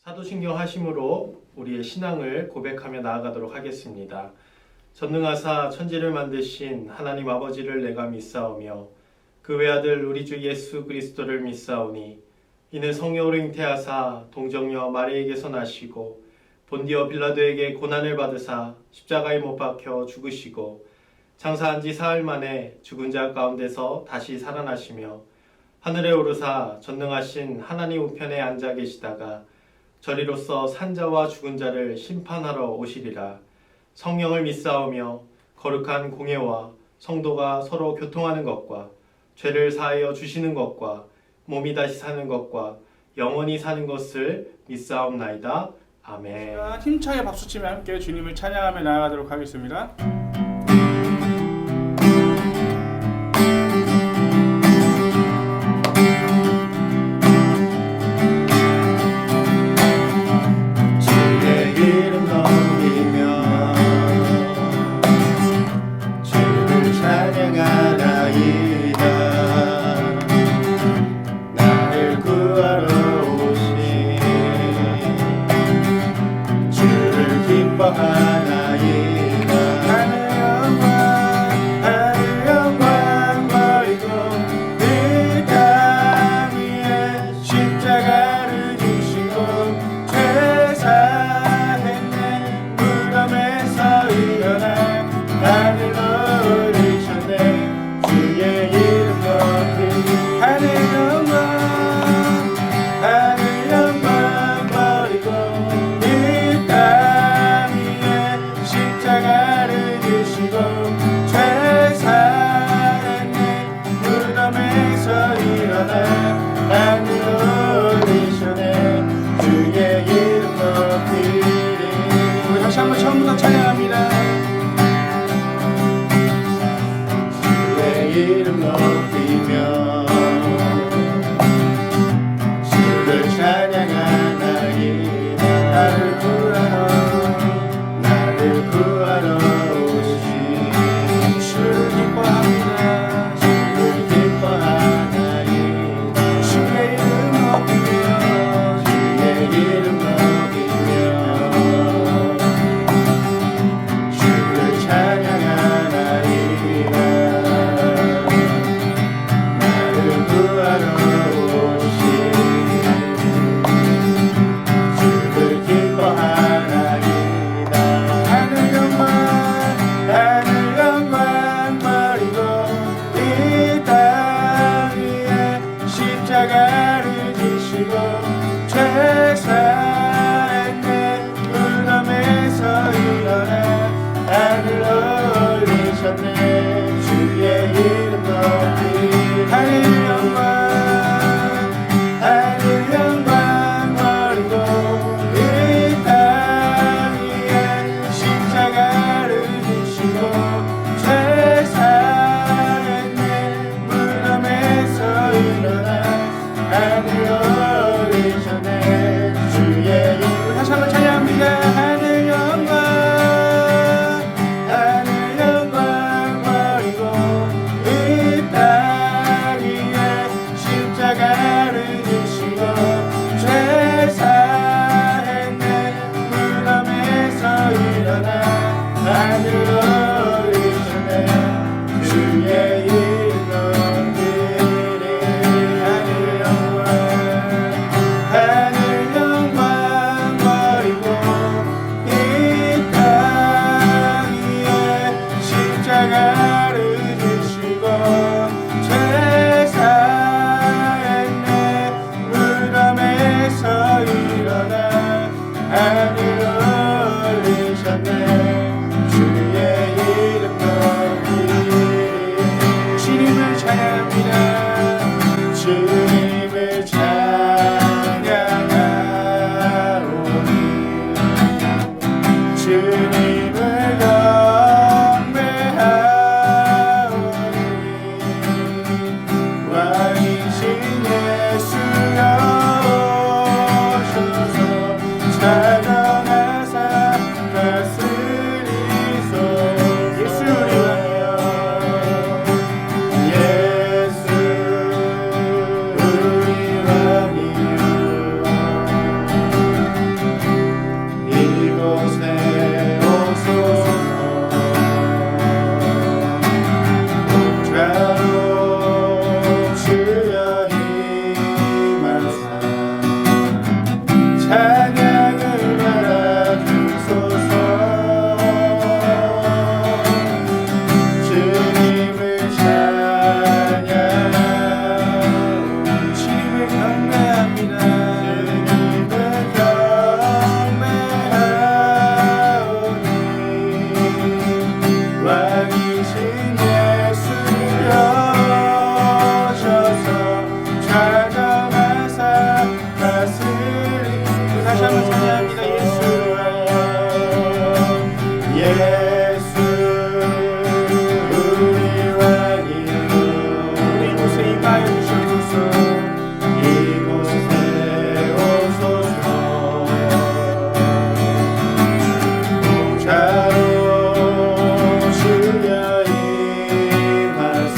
사도신경 하심으로 우리의 신앙을 고백하며 나아가도록 하겠습니다. 전능하사 천지를 만드신 하나님 아버지를 내가 믿사오며 그 외아들 우리 주 예수 그리스도를 믿사오니 이는 성령으로 잉태하사 동정녀 마리에게서 나시고 본디오 빌라도에게 고난을 받으사 십자가에 못 박혀 죽으시고 장사한 지 사흘 만에 죽은 자 가운데서 다시 살아나시며 하늘에 오르사 전능하신 하나님 우편에 앉아 계시다가 저리로서 산자와 죽은 자를 심판하러 오시리라. 성령을 믿사오며 거룩한 공예와 성도가 서로 교통하는 것과 죄를 사하여 주시는 것과 몸이 다시 사는 것과 영원히 사는 것을 믿사옵나이다. 아멘. 힘차게 박수치며 함께 주님을 찬양하며 나아가도록 하겠습니다. 하늘 다시 한번 찬양합니다. 예수 우리 왕이여 우리 이곳에 임하여 주시옵소서. 이곳에 오소서. 자로 주여 임하사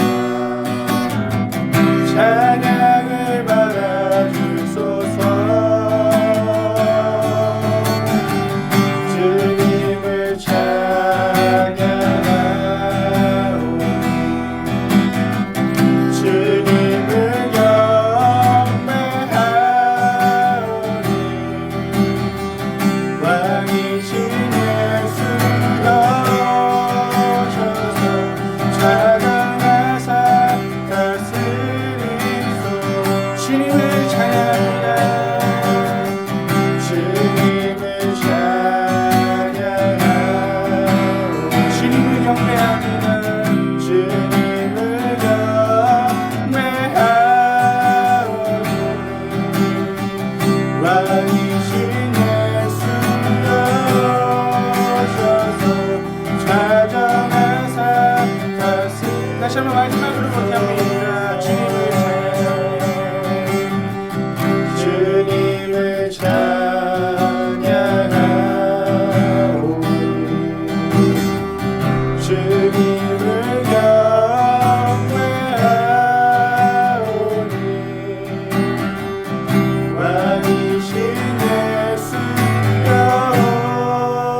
찬양을 받아주소서. 주님을 찬양하오니 주님을 경배하오니 왕이신 예수여 오셔서 찬양하사 다스리소. 주님을 찬양합니다. 주님을 찬양하오니 주님을 경배합니다. 주님을 경배하오니 왕이신 예수여 오셔서 찾아가사 다스리소서. 다시 한번 마지막으로 부탁합니다. 주님을 찬양합니다. 주님을 찬양하오니 주님을 경배하오니 왕이신 예수여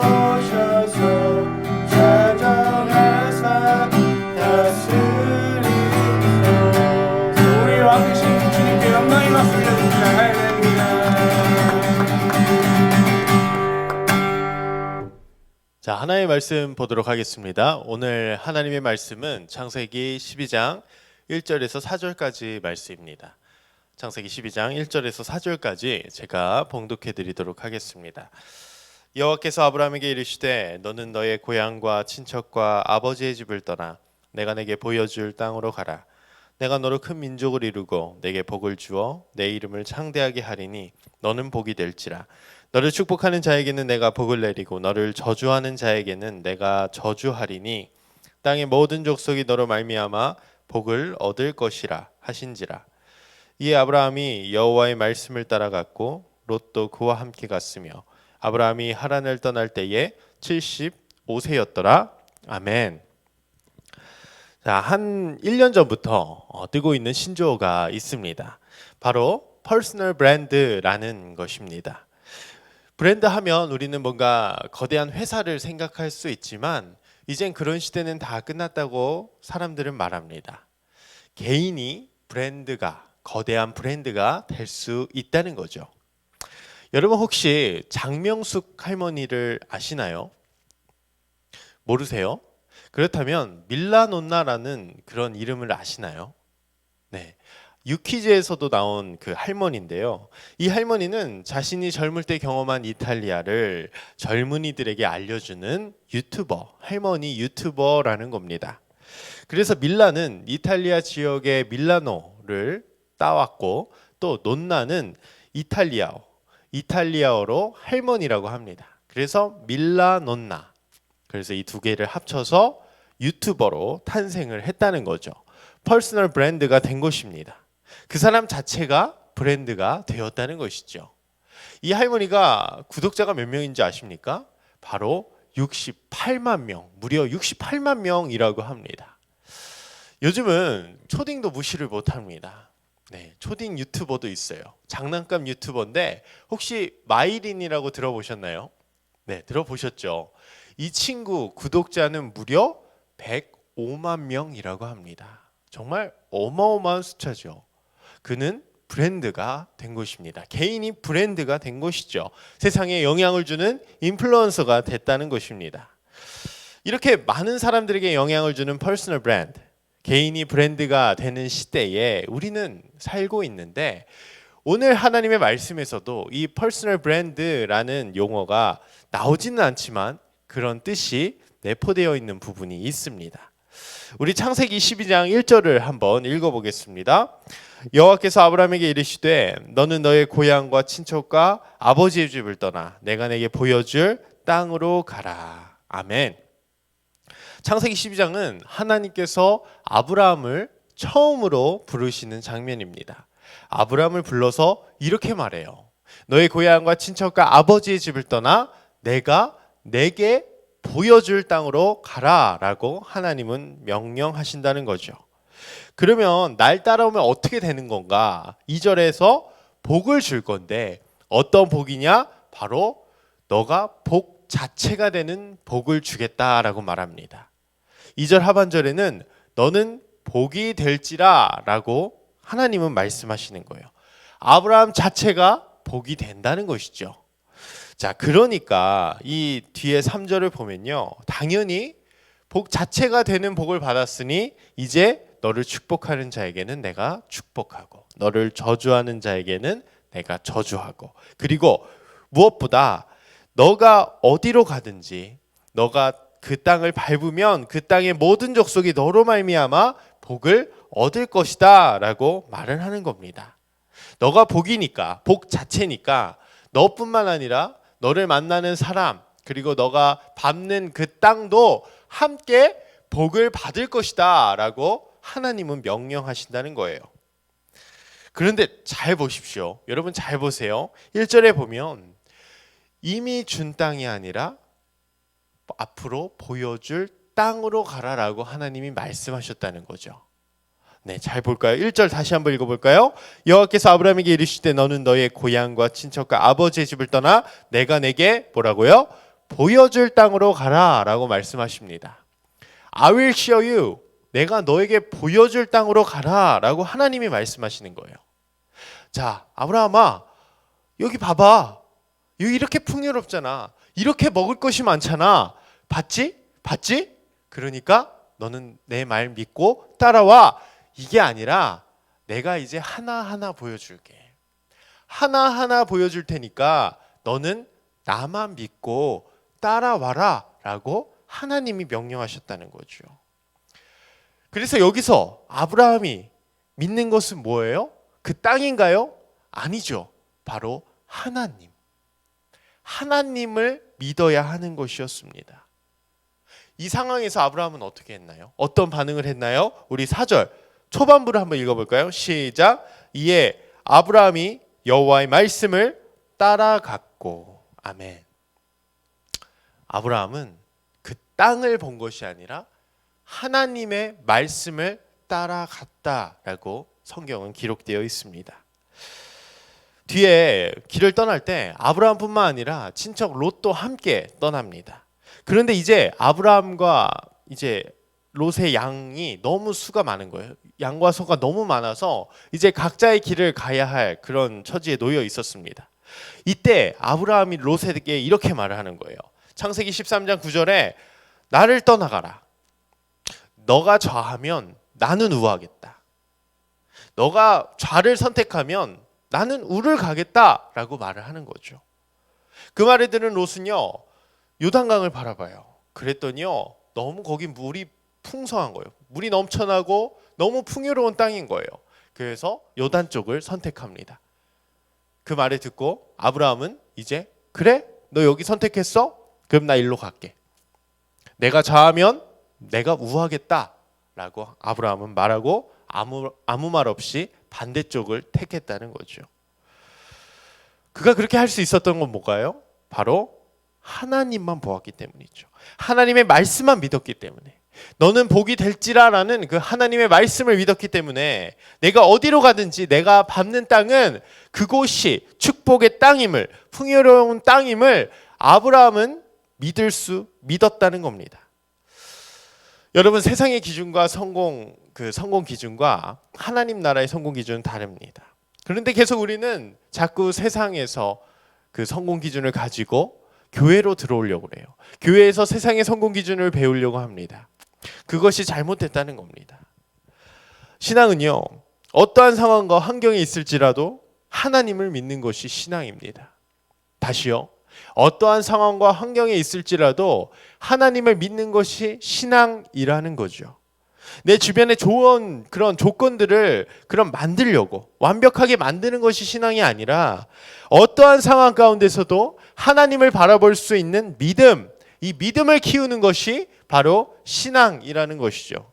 오셔서 찾아가사 다스리소서. 우리 왕이신 주님께 영광의 박수 올려드립니다. 할렐루야. 자, 하나님의 말씀 보도록 하겠습니다. 오늘 하나님의 말씀은 창세기 12장 1절에서 4절까지 말씀입니다. 창세기 12장 1절에서 4절까지 제가 봉독해 드리도록 하겠습니다. 여호와께서 아브라함에게 이르시되 너는 너의 고향과 친척과 아버지의 집을 떠나 내가 내게 보여줄 땅으로 가라. 내가 너로 큰 민족을 이루고 내게 복을 주어 내 이름을 창대하게 하리니 너는 복이 될지라. 너를 축복하는 자에게는 내가 복을 내리고 너를 저주하는 자에게는 내가 저주하리니 땅의 모든 족속이 너로 말미암아 복을 얻을 것이라 하신지라. 이에 아브라함이 여호와의 말씀을 따라갔고 롯도 그와 함께 갔으며 아브라함이 하란을 떠날 때에 75세였더라. 아멘. 자, 한 1년 전부터 뜨고 있는 신조어가 있습니다. 바로 퍼스널 브랜드라는 것입니다. 브랜드 하면 우리는 뭔가 거대한 회사를 생각할 수 있지만 이젠 그런 시대는 다 끝났다고 사람들은 말합니다. 개인이 브랜드가, 거대한 브랜드가 될 수 있다는 거죠. 여러분 혹시 장명숙 할머니를 아시나요? 모르세요? 그렇다면 밀라논나라는 그런 이름을 아시나요? 네. 유퀴즈에서도 나온 그 할머니인데요. 이 할머니는 자신이 젊을 때 경험한 이탈리아를 젊은이들에게 알려주는 유튜버, 할머니 유튜버라는 겁니다. 그래서 밀라는 이탈리아 지역의 밀라노를 따왔고 또 논나는 이탈리아어로 할머니라고 합니다. 그래서 밀라논나. 그래서 이 두 개를 합쳐서 유튜버로 탄생을 했다는 거죠. 퍼스널 브랜드가 된 것입니다. 그 사람 자체가 브랜드가 되었다는 것이죠. 이 할머니가 구독자가 몇 명인지 아십니까? 바로 68만 명, 무려 68만 명이라고 합니다. 요즘은 초딩도 무시를 못합니다. 네, 초딩 유튜버도 있어요. 장난감 유튜버인데 혹시 마이린이라고 들어보셨나요? 네, 들어보셨죠? 이 친구 구독자는 무려 105만 명이라고 합니다. 정말 어마어마한 숫자죠. 그는 브랜드가 된 것입니다. 개인이 브랜드가 된 것이죠. 세상에 영향을 주는 인플루언서가 됐다는 것입니다. 이렇게 많은 사람들에게 영향을 주는 퍼스널 브랜드, 개인이 브랜드가 되는 시대에 우리는 살고 있는데 오늘 하나님의 말씀에서도 이 퍼스널 브랜드라는 용어가 나오지는 않지만 그런 뜻이 내포되어 있는 부분이 있습니다. 우리 창세기 12장 1절을 한번 읽어보겠습니다. 여호와께서 아브라함에게 이르시되 너는 너의 고향과 친척과 아버지의 집을 떠나 내가 내게 보여줄 땅으로 가라. 아멘. 창세기 12장은 하나님께서 아브라함을 처음으로 부르시는 장면입니다. 아브라함을 불러서 이렇게 말해요. 너의 고향과 친척과 아버지의 집을 떠나 내가 내게 보여줄 땅으로 가라 라고 하나님은 명령하신다는 거죠. 그러면 날 따라오면 어떻게 되는 건가? 2절에서 복을 줄 건데 어떤 복이냐? 바로 너가 복 자체가 되는 복을 주겠다라고 말합니다. 2절 하반절에는 너는 복이 될지라 라고 하나님은 말씀하시는 거예요. 아브라함 자체가 복이 된다는 것이죠. 자, 그러니까 이 뒤에 3절을 보면요. 당연히 복 자체가 되는 복을 받았으니 이제 너를 축복하는 자에게는 내가 축복하고 너를 저주하는 자에게는 내가 저주하고 그리고 무엇보다 너가 어디로 가든지 너가 그 땅을 밟으면 그 땅의 모든 족속이 너로 말미암아 복을 얻을 것이다 라고 말을 하는 겁니다. 너가 복이니까 복 자체니까 너뿐만 아니라 너를 만나는 사람 그리고 너가 밟는 그 땅도 함께 복을 받을 것이다 라고 하나님은 명령하신다는 거예요. 그런데 잘 보십시오. 여러분 잘 보세요. 1절에 보면 이미 준 땅이 아니라 앞으로 보여줄 땅으로 가라라고 하나님이 말씀하셨다는 거죠. 네, 잘 볼까요? 1절 다시 한번 읽어볼까요? 여호와께서 아브라함에게 이르시되 너는 너의 고향과 친척과 아버지의 집을 떠나 내가 내게 뭐라고요? 보여줄 땅으로 가라 라고 말씀하십니다. I will show you. 내가 너에게 보여줄 땅으로 가라 라고 하나님이 말씀하시는 거예요. 자, 아브라함아 여기 봐봐. 여기 이렇게 풍요롭잖아. 이렇게 먹을 것이 많잖아. 봤지? 봤지? 그러니까 너는 내 말 믿고 따라와. 이게 아니라 내가 이제 하나하나 보여줄게. 하나하나 보여줄 테니까 너는 나만 믿고 따라와라 라고 하나님이 명령하셨다는 거죠. 그래서 여기서 아브라함이 믿는 것은 뭐예요? 그 땅인가요? 아니죠. 바로 하나님. 하나님을 믿어야 하는 것이었습니다. 이 상황에서 아브라함은 어떻게 했나요? 어떤 반응을 했나요? 우리 4절 초반부를 한번 읽어볼까요? 시작. 이에 아브라함이 여호와의 말씀을 따라갔고. 아멘. 아브라함은 그 땅을 본 것이 아니라 하나님의 말씀을 따라갔다라고 성경은 기록되어 있습니다. 뒤에 길을 떠날 때 아브라함뿐만 아니라 친척 롯도 함께 떠납니다. 그런데 이제 아브라함과 이제 롯의 양이 너무 수가 많은 거예요. 양과 소가 너무 많아서 이제 각자의 길을 가야 할 그런 처지에 놓여 있었습니다. 이때 아브라함이 롯에게 이렇게 말을 하는 거예요. 창세기 13장 9절에 나를 떠나가라. 너가 좌하면 나는 우하겠다. 너가 좌를 선택하면 나는 우를 가겠다라고 말을 하는 거죠. 그 말을 들은 롯은요. 요단강을 바라봐요. 그랬더니요. 너무 거기 물이 풍성한 거예요. 물이 넘쳐나고 너무 풍요로운 땅인 거예요. 그래서 요단 쪽을 선택합니다. 그 말을 듣고 아브라함은 이제 그래? 너 여기 선택했어? 그럼 나 일로 갈게. 내가 좌하면 내가 우하겠다라고 아브라함은 말하고 아무 말 없이 반대쪽을 택했다는 거죠. 그가 그렇게 할 수 있었던 건 뭘까요? 바로 하나님만 보았기 때문이죠. 하나님의 말씀만 믿었기 때문에. 너는 복이 될지라라는 그 하나님의 말씀을 믿었기 때문에 내가 어디로 가든지 내가 밟는 땅은 그곳이 축복의 땅임을, 풍요로운 땅임을 아브라함은 믿었다는 겁니다. 여러분, 세상의 기준과 성공 기준과 하나님 나라의 성공 기준은 다릅니다. 그런데 계속 우리는 자꾸 세상에서 그 성공 기준을 가지고 교회로 들어오려고 해요. 교회에서 세상의 성공 기준을 배우려고 합니다. 그것이 잘못됐다는 겁니다. 신앙은요, 어떠한 상황과 환경이 있을지라도 하나님을 믿는 것이 신앙입니다. 다시요. 어떠한 상황과 환경에 있을지라도 하나님을 믿는 것이 신앙이라는 거죠. 내 주변에 좋은 그런 조건들을 만들려고 완벽하게 만드는 것이 신앙이 아니라 어떠한 상황 가운데서도 하나님을 바라볼 수 있는 믿음, 이 믿음을 키우는 것이 바로 신앙이라는 것이죠.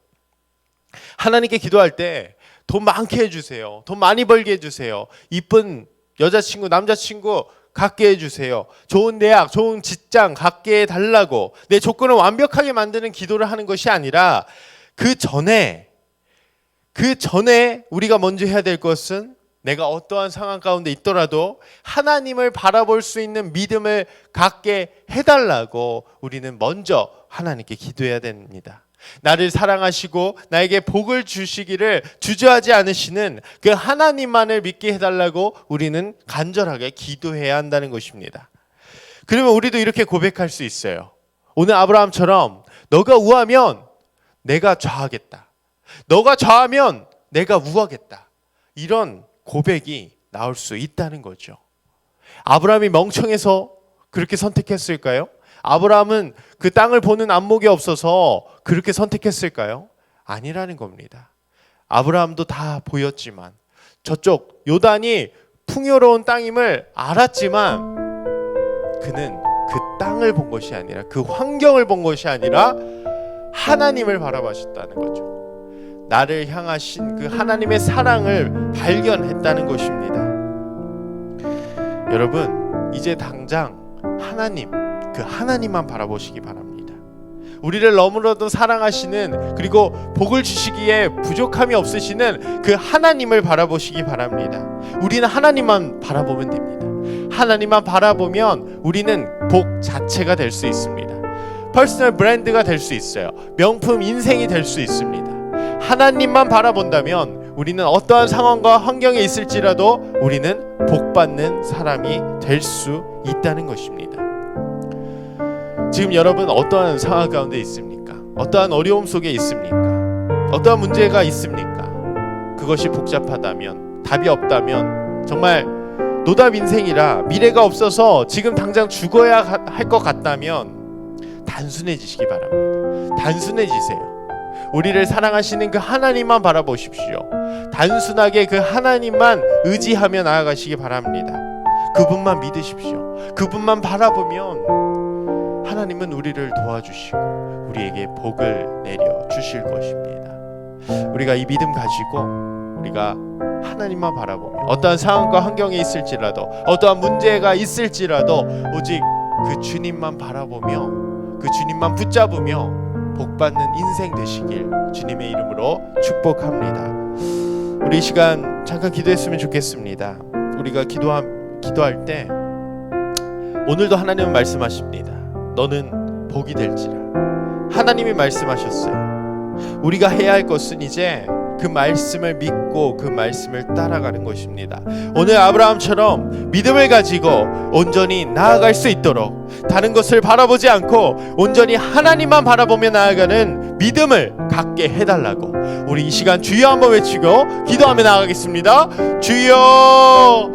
하나님께 기도할 때 돈 많게 해주세요. 돈 많이 벌게 해주세요. 이쁜 여자친구, 남자친구 갖게 해주세요. 좋은 대학, 좋은 직장 갖게 해달라고 내 조건을 완벽하게 만드는 기도를 하는 것이 아니라 그 전에 우리가 먼저 해야 될 것은 내가 어떠한 상황 가운데 있더라도 하나님을 바라볼 수 있는 믿음을 갖게 해달라고 우리는 먼저 하나님께 기도해야 됩니다. 나를 사랑하시고 나에게 복을 주시기를 주저하지 않으시는 그 하나님만을 믿게 해달라고 우리는 간절하게 기도해야 한다는 것입니다. 그러면 우리도 이렇게 고백할 수 있어요. 오늘 아브라함처럼 너가 우하면 내가 좌하겠다. 너가 좌하면 내가 우하겠다. 이런 고백이 나올 수 있다는 거죠. 아브라함이 멍청해서 그렇게 선택했을까요? 아브라함은 그 땅을 보는 안목이 없어서 그렇게 선택했을까요? 아니라는 겁니다. 아브라함도 다 보였지만 저쪽 요단이 풍요로운 땅임을 알았지만 그는 그 땅을 본 것이 아니라 그 환경을 본 것이 아니라 하나님을 바라보셨다는 거죠. 나를 향하신 그 하나님의 사랑을 발견했다는 것입니다. 여러분, 이제 당장 그 하나님만 바라보시기 바랍니다. 우리를 너무나도 사랑하시는, 그리고 복을 주시기에 부족함이 없으시는 그 하나님을 바라보시기 바랍니다. 우리는 하나님만 바라보면 됩니다. 하나님만 바라보면 우리는 복 자체가 될 수 있습니다. 퍼스널 브랜드가 될 수 있어요. 명품 인생이 될 수 있습니다. 하나님만 바라본다면 우리는 어떠한 상황과 환경에 있을지라도 우리는 복받는 사람이 될 수 있다는 것입니다. 지금 여러분 어떠한 상황 가운데 있습니까? 어떠한 어려움 속에 있습니까? 어떠한 문제가 있습니까? 그것이 복잡하다면, 답이 없다면, 정말 노답 인생이라 미래가 없어서 지금 당장 죽어야 할 것 같다면 단순해지시기 바랍니다. 단순해지세요. 우리를 사랑하시는 그 하나님만 바라보십시오. 단순하게 그 하나님만 의지하며 나아가시기 바랍니다. 그분만 믿으십시오. 그분만 바라보면 하나님은 우리를 도와주시고 우리에게 복을 내려 주실 것입니다. 우리가 이 믿음 가지고 우리가 하나님만 바라보며 어떠한 상황과 환경에 있을지라도, 어떠한 문제가 있을지라도 오직 그 주님만 바라보며 그 주님만 붙잡으며 복받는 인생 되시길 주님의 이름으로 축복합니다. 우리 이 시간 잠깐 기도했으면 좋겠습니다. 우리가 기도할 때 오늘도 하나님은 말씀하십니다. 너는 복이 될지라. 하나님이 말씀하셨어요. 우리가 해야 할 것은 이제 그 말씀을 믿고 그 말씀을 따라가는 것입니다. 오늘 아브라함처럼 믿음을 가지고 온전히 나아갈 수 있도록 다른 것을 바라보지 않고 온전히 하나님만 바라보며 나아가는 믿음을 갖게 해달라고 우리 이 시간 주여 한번 외치고 기도하며 나아가겠습니다. 주여,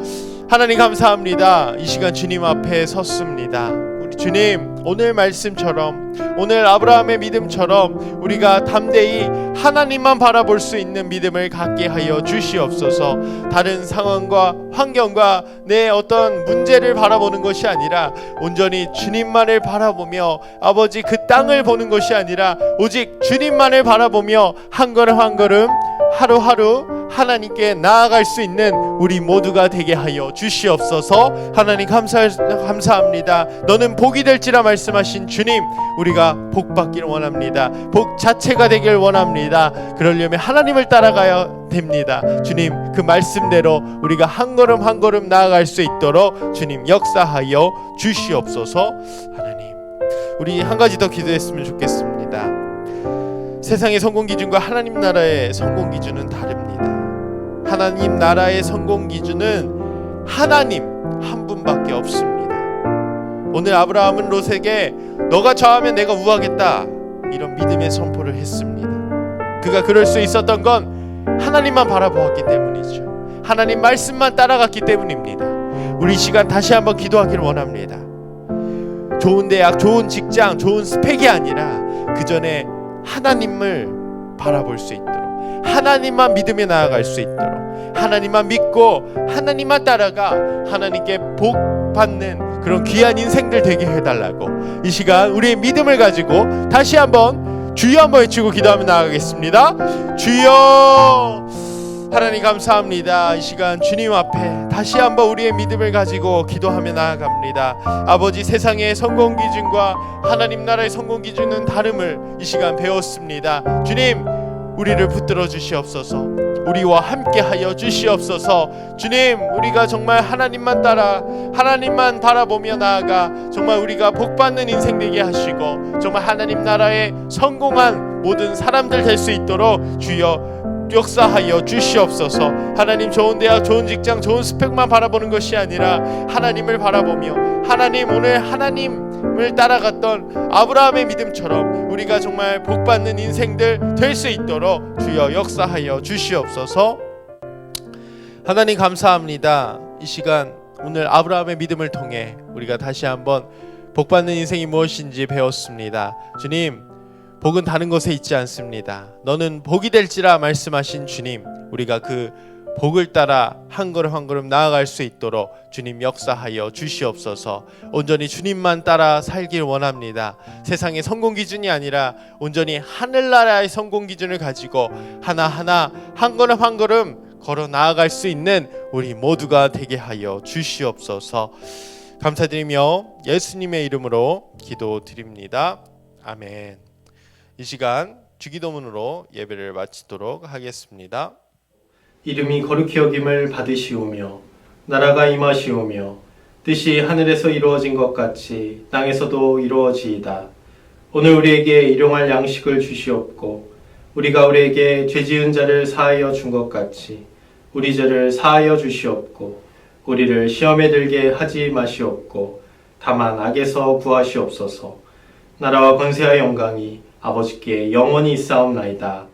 하나님 감사합니다. 이 시간 주님 앞에 섰습니다. 주님, 오늘 말씀처럼, 오늘 아브라함의 믿음처럼 우리가 담대히 하나님만 바라볼 수 있는 믿음을 갖게 하여 주시옵소서. 다른 상황과 환경과 내 어떤 문제를 바라보는 것이 아니라 온전히 주님만을 바라보며 아버지 그 땅을 보는 것이 아니라 오직 주님만을 바라보며 한 걸음 한 걸음 하루하루 하나님께 나아갈 수 있는 우리 모두가 되게 하여 주시옵소서. 하나님 감사합니다. 너는 복이 될지라 말씀하신 주님, 우리가 복 받기를 원합니다. 복 자체가 되길 원합니다. 그러려면 하나님을 따라가야 됩니다. 주님, 그 말씀대로 우리가 한 걸음 한 걸음 나아갈 수 있도록 주님 역사하여 주시옵소서. 하나님, 우리 한 가지 더 기도했으면 좋겠습니다. 세상의 성공 기준과 하나님 나라의 성공 기준은 다릅니다. 하나님 나라의 성공 기준은 하나님 한 분밖에 없습니다. 오늘 아브라함은 롯에게 너가 좌하면 내가 우하겠다, 이런 믿음의 선포를 했습니다. 그가 그럴 수 있었던 건 하나님만 바라보았기 때문이죠. 하나님 말씀만 따라갔기 때문입니다. 우리 시간 다시 한번 기도하기를 원합니다. 좋은 대학, 좋은 직장, 좋은 스펙이 아니라 그 전에 하나님을 바라볼 수 있도록, 하나님만 믿으며 나아갈 수 있도록, 하나님만 믿고 하나님만 따라가 하나님께 복 받는 그런 귀한 인생들 되게 해달라고 이 시간 우리의 믿음을 가지고 다시 한번 주여 한번 외치고 기도하며 나아가겠습니다. 주여, 하나님 감사합니다. 이 시간 주님 앞에 다시 한번 우리의 믿음을 가지고 기도하며 나아갑니다. 아버지, 세상의 성공 기준과 하나님 나라의 성공 기준은 다름을 이 시간 배웠습니다. 주님, 우리를 붙들어 주시옵소서. 우리와 함께 하여 주시옵소서. 주님, 우리가 정말 하나님만 따라 하나님만 바라보며 나아가 정말 우리가 복받는 인생 되게 하시고 정말 하나님 나라의 성공한 모든 사람들 될 수 있도록 주여 역사하여 주시옵소서. 하나님, 좋은 대학, 좋은 직장, 좋은 스펙만 바라보는 것이 아니라 하나님을 바라보며 하나님, 오늘 하나님을 따라갔던 아브라함의 믿음처럼 우리가 정말 복받는 인생들 될 수 있도록 주여 역사하여 주시옵소서. 하나님 감사합니다. 이 시간 오늘 아브라함의 믿음을 통해 우리가 다시 한번 복받는 인생이 무엇인지 배웠습니다. 주님, 복은 다른 것에 있지 않습니다. 너는 복이 될지라 말씀하신 주님, 우리가 그 복을 따라 한 걸음 한 걸음 나아갈 수 있도록 주님 역사하여 주시옵소서. 온전히 주님만 따라 살길 원합니다. 세상의 성공 기준이 아니라 온전히 하늘나라의 성공 기준을 가지고 하나하나 한 걸음 한 걸음 걸어 나아갈 수 있는 우리 모두가 되게 하여 주시옵소서. 감사드리며 예수님의 이름으로 기도드립니다. 아멘. 이 시간 주기도문으로 예배를 마치도록 하겠습니다. 이름이 거룩히 여김을 받으시오며 나라가 임하시오며 뜻이 하늘에서 이루어진 것 같이 땅에서도 이루어지이다. 오늘 우리에게 일용할 양식을 주시옵고 우리가 우리에게 죄 지은 자를 사하여 준 것 같이 우리 죄를 사하여 주시옵고 우리를 시험에 들게 하지 마시옵고 다만 악에서 구하시옵소서. 나라와 권세와 영광이 아버지께 영원히 있사옵나이다.